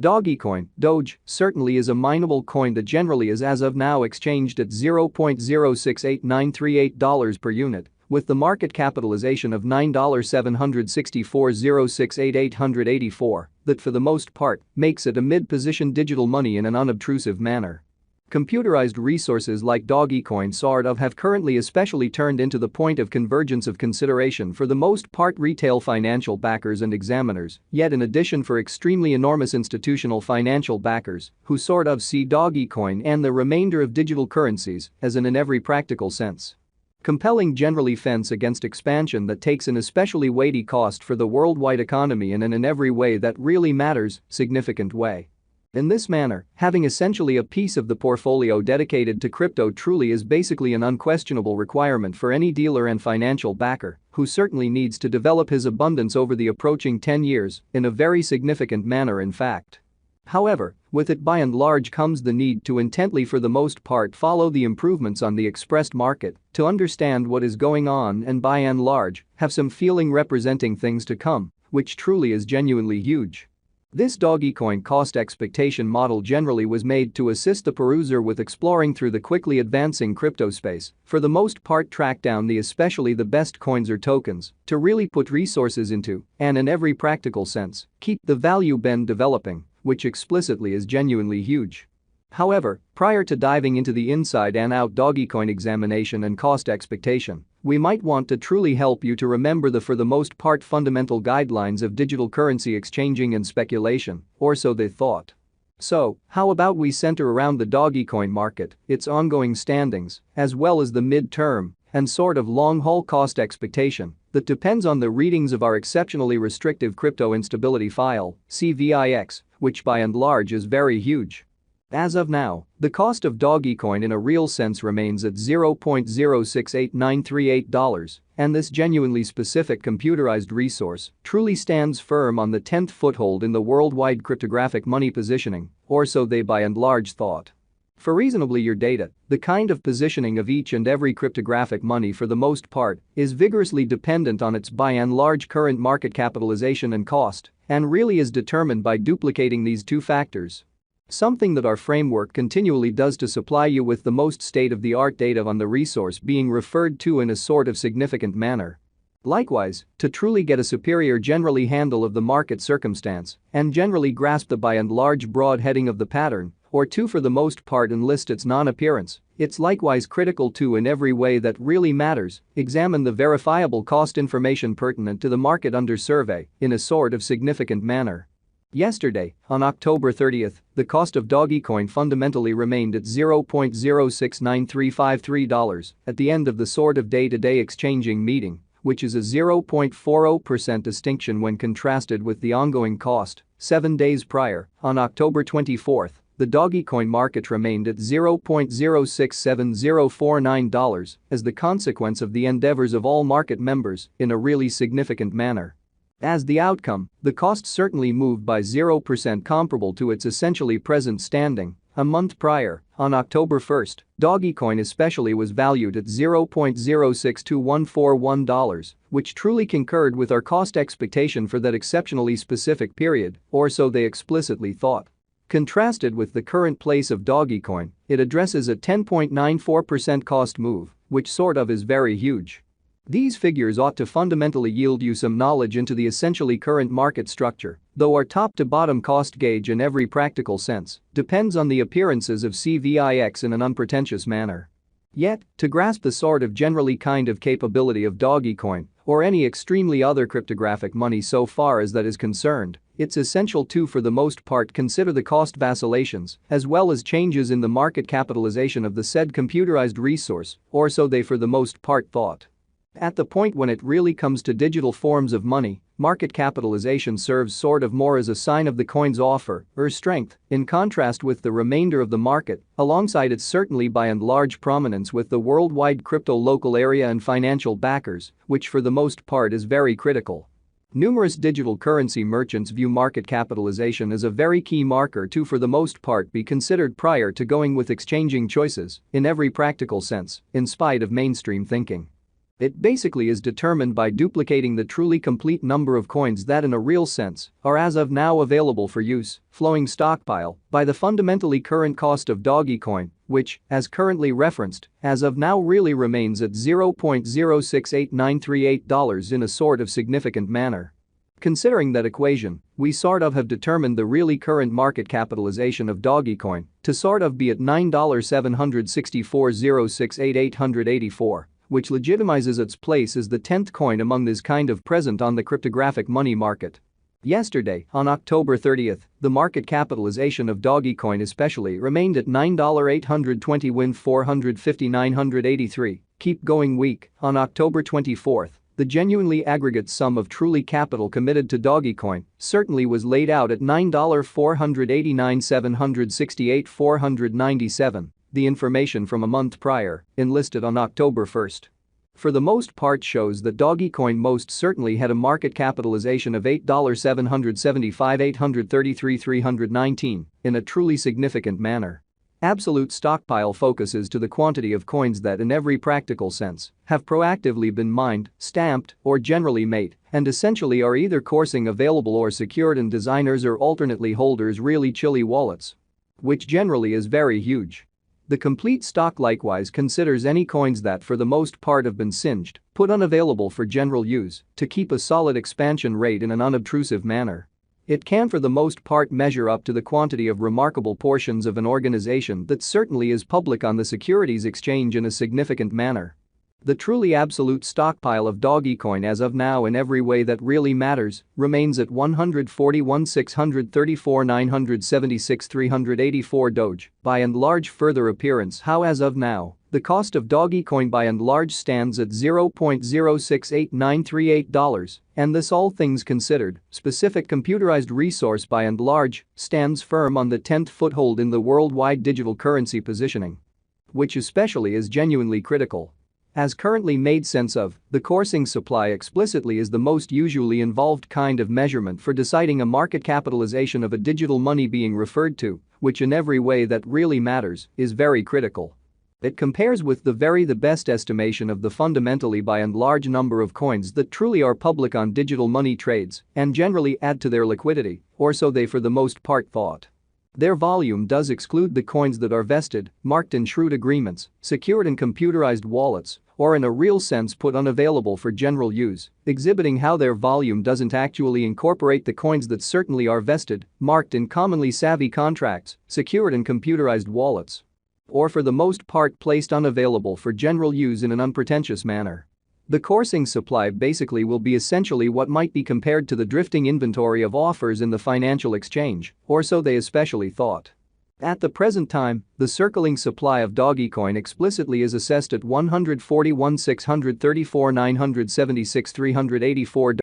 Dogecoin, Doge, certainly is a mineable coin that generally is as of now exchanged at $0.068938 per unit, with the market capitalization of $9,764,068,884, that for the most part makes it a mid-position digital money in an unobtrusive manner. Computerized resources like Dogecoin sort of have currently especially turned into the point of convergence of consideration for the most part retail financial backers and examiners, yet in addition for extremely enormous institutional financial backers who sort of see Dogecoin and the remainder of digital currencies as in every practical sense compelling generally fence against expansion that takes an especially weighty cost for the worldwide economy and in every way that really matters, significant way. In this manner, having essentially a piece of the portfolio dedicated to crypto truly is basically an unquestionable requirement for any dealer and financial backer who certainly needs to develop his abundance over the approaching 10 years in a very significant manner in fact. However, with it by and large comes the need to intently for the most part follow the improvements on the expressed market to understand what is going on and by and large have some feeling representing things to come, which truly is genuinely huge. This Dogecoin cost expectation model generally was made to assist the peruser with exploring through the quickly advancing crypto space, for the most part track down the especially the best coins or tokens, to really put resources into, and in every practical sense, keep the value been developing, which explicitly is genuinely huge. However, prior to diving into the inside and out Dogecoin examination and cost expectation, we might want to truly help you to remember the for the most part fundamental guidelines of digital currency exchanging and speculation, or so they thought. So, how about we center around the Dogecoin market, its ongoing standings, as well as the mid-term and sort of long-haul cost expectation that depends on the readings of our exceptionally restrictive crypto instability file, CVIX, which by and large is very huge. As of now, the cost of Dogecoin in a real sense remains at $0.068938, and this genuinely specific computerized resource truly stands firm on the 10th foothold in the worldwide cryptographic money positioning, or so they by and large thought. For reasonably your data, the kind of positioning of each and every cryptographic money for the most part is vigorously dependent on its by and large current market capitalization and cost, and really is determined by duplicating these two factors. Something that our framework continually does to supply you with the most state-of-the-art data on the resource being referred to in a sort of significant manner. Likewise, to truly get a superior generally handle of the market circumstance and generally grasp the by and large broad heading of the pattern, or to for the most part enlist its non-appearance, it's likewise critical to in every way that really matters, examine the verifiable cost information pertinent to the market under survey in a sort of significant manner. Yesterday, on October 30th, the cost of Dogecoin fundamentally remained at $0.069353 at the end of the sort of day-to-day exchanging meeting, which is a 0.40% distinction when contrasted with the ongoing cost. 7 days prior, on October 24th, the Dogecoin market remained at $0.067049 as the consequence of the endeavors of all market members in a really significant manner. As the outcome, the cost certainly moved by 0% comparable to its essentially present standing. A month prior, on October 1st, Dogecoin especially was valued at $0.062141, which truly concurred with our cost expectation for that exceptionally specific period, or so they explicitly thought. Contrasted with the current place of Dogecoin, it addresses a 10.94% cost move, which sort of is very huge. These figures ought to fundamentally yield you some knowledge into the essentially current market structure, though our top-to-bottom cost gauge in every practical sense depends on the appearances of CVIX in an unpretentious manner. Yet, to grasp the sort of generally kind of capability of Dogecoin or any extremely other cryptographic money so far as that is concerned, it's essential to for the most part consider the cost vacillations as well as changes in the market capitalization of the said computerized resource, or so they for the most part thought. At the point when it really comes to digital forms of money, market capitalization serves sort of more as a sign of the coin's offer or strength, in contrast with the remainder of the market, alongside its certainly by and large prominence with the worldwide crypto local area and financial backers, which for the most part is very critical. Numerous digital currency merchants view market capitalization as a very key marker to for the most part be considered prior to going with exchanging choices, in every practical sense, in spite of mainstream thinking. It basically is determined by duplicating the truly complete number of coins that in a real sense are as of now available for use, flowing stockpile, by the fundamentally current cost of Dogecoin, which, as currently referenced, as of now really remains at $0.068938 in a sort of significant manner. Considering that equation, we sort of have determined the really current market capitalization of Dogecoin to sort of be at $9,764,068,884. Which legitimizes its place as the 10th coin among this kind of present on the cryptographic money market. Yesterday, on October 30th, the market capitalization of Dogecoin especially remained at $9,820 win $459.83. Keep going week. On October 24th, the genuinely aggregate sum of truly capital committed to Dogecoin certainly was laid out at $9,489,768,497. The information from a month prior, enlisted on October 1st. For the most part shows that Dogecoin most certainly had a market capitalization of $8,775,833,319 in a truly significant manner. Absolute stockpile focuses to the quantity of coins that in every practical sense have proactively been mined, stamped, or generally made, and essentially are either coursing available or secured in designers or alternately holders' really chilly wallets. Which generally is very huge. The complete stock likewise considers any coins that for the most part have been singed, put unavailable for general use, to keep a solid expansion rate in an unobtrusive manner. It can for the most part measure up to the quantity of remarkable portions of an organization that certainly is public on the securities exchange in a significant manner. The truly absolute stockpile of Dogecoin as of now in every way that really matters remains at 141,634,976,384 Doge, by and large further appearance how as of now, the cost of Dogecoin by and large stands at $0.068938, and this all things considered, specific computerized resource by and large stands firm on the 10th foothold in the worldwide digital currency positioning. Which especially is genuinely critical. As currently made sense of, the coursing supply explicitly is the most usually involved kind of measurement for deciding a market capitalization of a digital money being referred to, which in every way that really matters is very critical. It compares with the best estimation of the fundamentally by and large number of coins that truly are public on digital money trades and generally add to their liquidity, or so they for the most part thought. Their volume does exclude the coins that are vested, marked in shrewd agreements, secured in computerized wallets, or in a real sense put unavailable for general use, exhibiting how their volume doesn't actually incorporate the coins that certainly are vested, marked in commonly savvy contracts, secured in computerized wallets, or for the most part placed unavailable for general use in an unpretentious manner. The coursing supply basically will be essentially what might be compared to the drifting inventory of offers in the financial exchange, or so they especially thought. At the present time, the circling supply of Dogecoin explicitly is assessed at 141,634,976,384